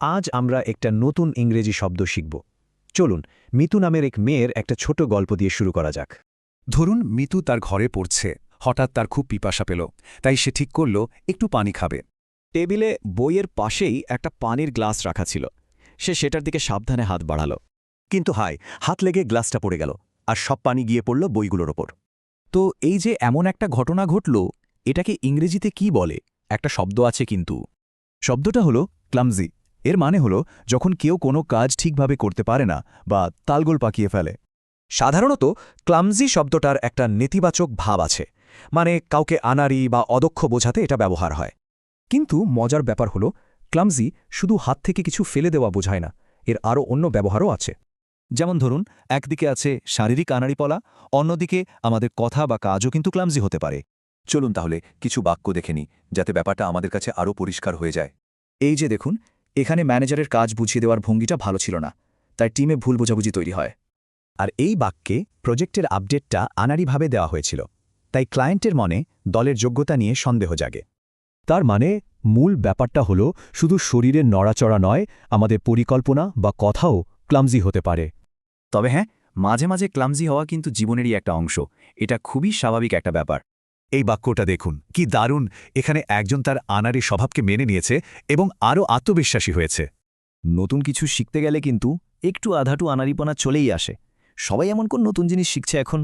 আজ আমরা একটা নতুন ইংরেজি শব্দ শিখব। চলুন মিতু নামের এক মেয়ের একটা ছোট গল্প দিয়ে শুরু করা যাক। ধরুন মিতু তার ঘরে পড়ছে, হঠাৎ তার খুব পিপাসা পেল, তাই সে ঠিক করল একটু পানি খাবে। টেবিলে বইয়ের পাশেই একটা পানির গ্লাস রাখা ছিল। সে সেটার দিকে সাবধানে হাত বাড়াল। কিন্তু হাত লেগে গ্লাসটা পড়ে গেল, আর সব পানি গিয়ে পড়ল বইগুলোর ওপর। তো এই যে এমন একটা ঘটনা ঘটল, এটাকে ইংরেজিতে কি বলে? একটা শব্দ আছে কিন্তু। শব্দটা হলো ক্লামজি। এর মানে হলো যখন কেউ কোনো কাজ ঠিকভাবে করতে পারে না বা তালগোল পাকিয়ে ফেলে। সাধারণত ক্লামজি শব্দটার একটা নেতিবাচক ভাব আছে, মানে কাউকে আনাড়ি বা অদক্ষ বোঝাতে এটা ব্যবহার হয়। কিন্তু মজার ব্যাপার হলো, ক্লামজি শুধু হাত থেকে কিছু ফেলে দেওয়া বোঝায় না, এর আরও অন্য ব্যবহারও আছে। যেমন ধরুন, একদিকে আছে শারীরিক আনাড়িপলা, অন্যদিকে আমাদের কথা বা কাজও কিন্তু ক্লামজি হতে পারে। চলুন তাহলে কিছু বাক্য দেখে নিই, যাতে ব্যাপারটা আমাদের কাছে আরও পরিষ্কার হয়ে যায়। এই যে দেখুন, এখানে ম্যানেজারের কাজ বুঝিয়ে দেওয়ার ভঙ্গিটা ভালো ছিল না, তাই টিমে ভুল বোঝাবুঝি তৈরি হয়। আর এই বাক্যে প্রজেক্টের আপডেটটা আনাড়িভাবে দেওয়া হয়েছিল, তাই ক্লায়েন্টের মনে দলের যোগ্যতা নিয়ে সন্দেহ জাগে। তার মানে মূল ব্যাপারটা হলো শুধু শরীরের নড়াচড়া নয়, আমাদের পরিকল্পনা বা কথাও ক্লামজি হতে পারে। তবে হ্যাঁ, মাঝে মাঝে ক্লামজি হওয়া কিন্তু জীবনেরই একটা অংশ। এটা খুবই স্বাভাবিক একটা ব্যাপার। এই বাক্যটা দেখুন, কি দারুণ! এখানে একজন তার আনাড়ি স্বভাবকে মেনে নিয়েছে এবং আরও আত্মবিশ্বাসী হয়েছে। নতুন কিছু শিখতে গেলে কিন্তু একটু আধাটু আনাড়িপনা চলেই আসে। সবাই এমন কোন নতুন জিনিস শিখছে এখন।